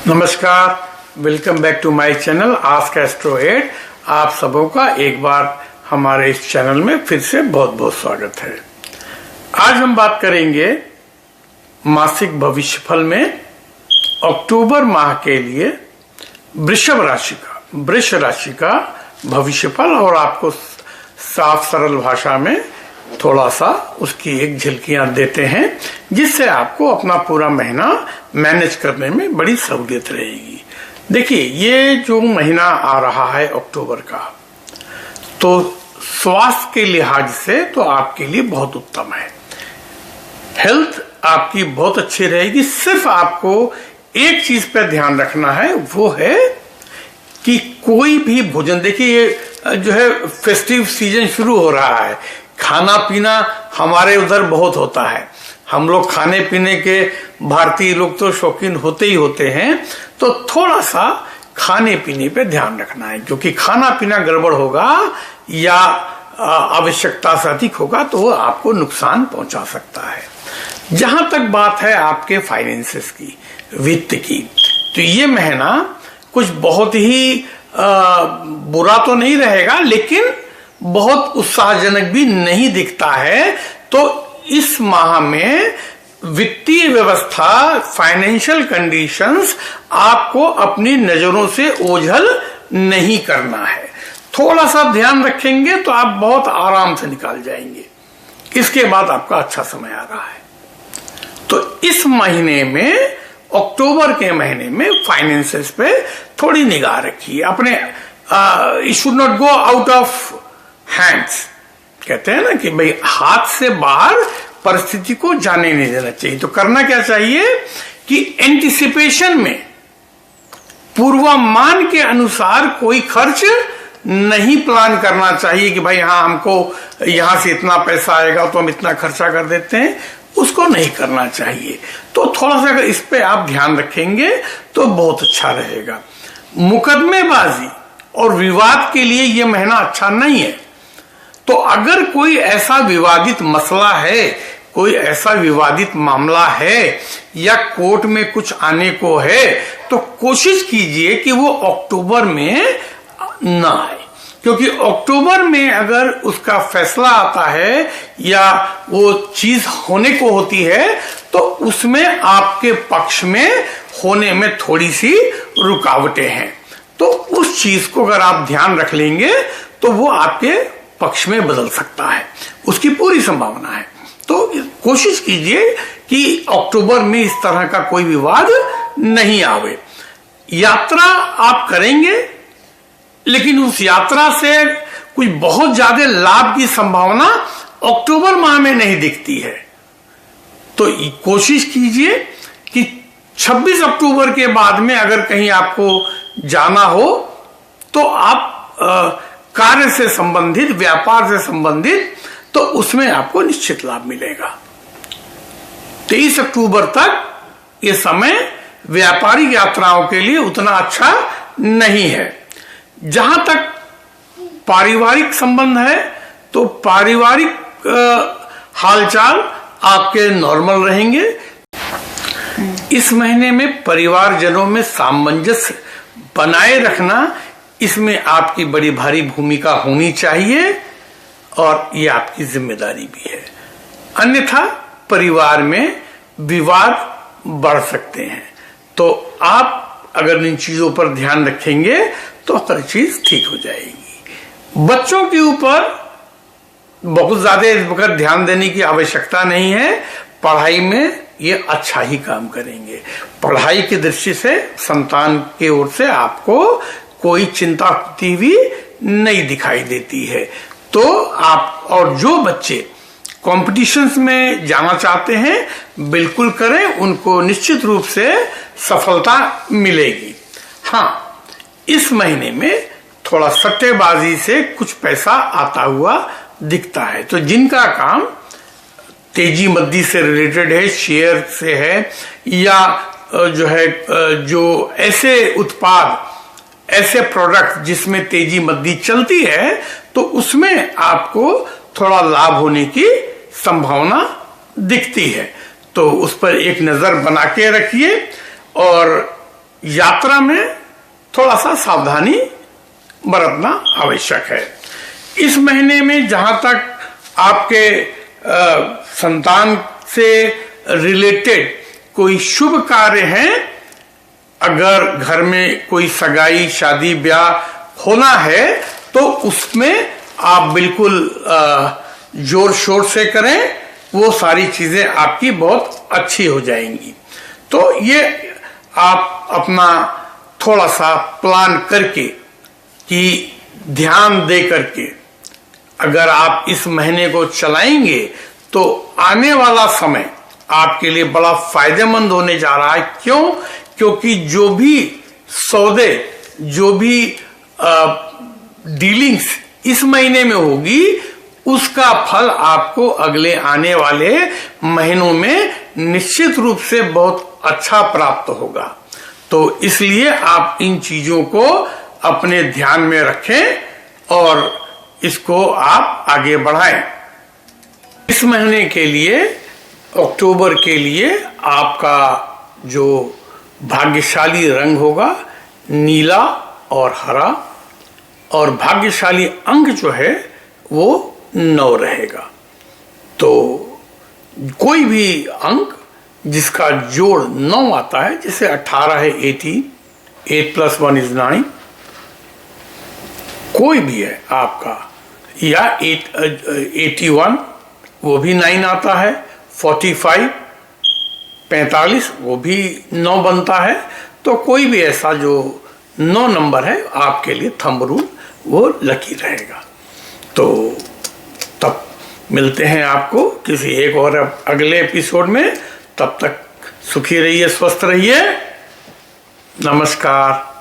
नमस्कार, welcome back to my channel ask astro 8। आप सबों का एक बार हमारे इस चैनल में फिर से बहुत बहुत स्वागत है। आज हम बात करेंगे मासिक भविष्यफल में अक्टूबर माह के लिए वृष राशि का भविष्यफल, और आपको साफ सरल भाषा में थोड़ा सा उसकी एक झलकियां देते हैं, जिससे आपको अपना पूरा महीना मैनेज करने में बड़ी सहूलियत रहेगी। देखिए, ये जो महीना आ रहा है अक्टूबर का, तो स्वास्थ्य के लिहाज से तो आपके लिए बहुत उत्तम है। हेल्थ आपकी बहुत अच्छी रहेगी। सिर्फ आपको एक चीज पर ध्यान रखना है, वो है कि कोई भी भोजन, देखिए ये जो है फेस्टिव सीजन शुरू हो रहा है, खाना पीना हमारे उधर बहुत होता है। हम लोग खाने पीने के भारतीय लोग तो शौकीन होते ही होते हैं, तो थोड़ा सा खाने पीने पे ध्यान रखना है, क्योंकि खाना पीना गड़बड़ होगा या आवश्यकता से अधिक होगा तो वो आपको नुकसान पहुंचा सकता है। जहां तक बात है आपके फाइनेंसेस की, वित्त की, तो ये महीना कुछ बहुत ही बुरा तो नहीं रहेगा, लेकिन बहुत उत्साहजनक भी नहीं दिखता है। तो इस माह में वित्तीय व्यवस्था, फाइनेंशियल कंडीशंस आपको अपनी नजरों से ओझल नहीं करना है। थोड़ा सा ध्यान रखेंगे तो आप बहुत आराम से निकाल जाएंगे। इसके बाद आपका अच्छा समय आ रहा है। तो इस महीने में, अक्टूबर के महीने में फाइनेंसेस पे थोड़ी निगाह रखिए। अपने it should not go out of hands, कहते हैं ना कि भाई हाथ से बाहर परिस्थिति को जाने नहीं देना चाहिए। तो करना क्या चाहिए कि एंटिसिपेशन में, पूर्वानुमान के अनुसार कोई खर्च नहीं प्लान करना चाहिए कि भाई हाँ हमको यहां से इतना पैसा आएगा तो हम इतना खर्चा कर देते हैं, उसको नहीं करना चाहिए। तो थोड़ा सा अगर इस पे आप ध्यान रखेंगे तो बहुत अच्छा रहेगा। मुकदमेबाजी और विवाद के लिए यह महीना अच्छा नहीं है। तो अगर कोई ऐसा विवादित मसला है, कोई ऐसा विवादित मामला है या कोर्ट में कुछ आने को है, तो कोशिश कीजिए कि वो अक्टूबर में ना आए, क्योंकि अक्टूबर में अगर उसका फैसला आता है या वो चीज होने को होती है, तो उसमें आपके पक्ष में होने में थोड़ी सी रुकावटें हैं। तो उस चीज को अगर आप ध्यान रख लेंगे तो वो आपके पक्ष में बदल सकता है, उसकी पूरी संभावना है। तो कोशिश कीजिए कि अक्टूबर में इस तरह का कोई विवाद नहीं आवे। यात्रा आप करेंगे, लेकिन उस यात्रा से कुछ बहुत ज्यादा लाभ की संभावना अक्टूबर माह में नहीं दिखती है। तो कोशिश कीजिए कि 26 अक्टूबर के बाद में अगर कहीं आपको जाना हो तो आप कार्य से संबंधित, व्यापार से संबंधित, तो उसमें आपको निश्चित लाभ मिलेगा। 23 अक्टूबर तक ये समय व्यापारिक यात्राओं के लिए उतना अच्छा नहीं है। जहां तक पारिवारिक संबंध है, तो पारिवारिक हालचाल आपके नॉर्मल रहेंगे। इस महीने में परिवारजनों में सामंजस्य बनाए रखना, इसमें आपकी बड़ी भारी भूमिका होनी चाहिए और ये आपकी जिम्मेदारी भी है। अन्यथा परिवार में विवाद बढ़ सकते हैं। तो आप अगर इन चीजों पर ध्यान रखेंगे तो हर चीज ठीक हो जाएगी। बच्चों के ऊपर बहुत ज्यादा इस वक्त ध्यान देने की आवश्यकता नहीं है। पढ़ाई में ये अच्छा ही काम करेंगे। पढ़ाई की दृष्टि से संतान की ओर से आपको कोई चिंता होती हुई नहीं दिखाई देती है। तो आप, और जो बच्चे कॉम्पिटिशन्स में जाना चाहते हैं, बिल्कुल करें, उनको निश्चित रूप से सफलता मिलेगी। हाँ, इस महीने में थोड़ा सट्टेबाजी से कुछ पैसा आता हुआ दिखता है। तो जिनका काम तेजी मद्दी से रिलेटेड है, शेयर से है, या जो है जो ऐसे उत्पाद, ऐसे प्रोडक्ट जिसमें तेजी मद्दी चलती है, तो उसमें आपको थोड़ा लाभ होने की संभावना दिखती है। तो उस पर एक नजर बना के रखिए। और यात्रा में थोड़ा सा सावधानी बरतना आवश्यक है। इस महीने में जहां तक आपके संतान से रिलेटेड कोई शुभ कार्य है, अगर घर में कोई सगाई शादी ब्याह होना है तो उसमें आप बिल्कुल जोर शोर से करें, वो सारी चीजें आपकी बहुत अच्छी हो जाएंगी। तो ये आप अपना थोड़ा सा प्लान करके कि ध्यान दे करके अगर आप इस महीने को चलाएंगे तो आने वाला समय आपके लिए बड़ा फायदेमंद होने जा रहा है। क्यों? क्योंकि जो भी सौदे, जो भी डीलिंग्स इस महीने में होगी, उसका फल आपको अगले आने वाले महीनों में निश्चित रूप से बहुत अच्छा प्राप्त होगा। तो इसलिए आप इन चीजों को अपने ध्यान में रखें और इसको आप आगे बढ़ाएं। इस महीने के लिए, अक्टूबर के लिए, आपका जो भाग्यशाली रंग होगा नीला और हरा, और भाग्यशाली अंक जो है वो 9 रहेगा। तो कोई भी अंक जिसका जोड़ 9 आता है, जैसे 18 है 18, 8 + 1 = 9, कोई भी है आपका, या 81 वो भी 9 आता है, 45 45 वो भी 9 बनता है। तो कोई भी ऐसा जो 9 नंबर है आपके लिए थंब रूल वो लकी रहेगा। तो तब मिलते हैं आपको किसी एक और अगले एपिसोड में। तब तक सुखी रहिए, स्वस्थ रहिए। नमस्कार।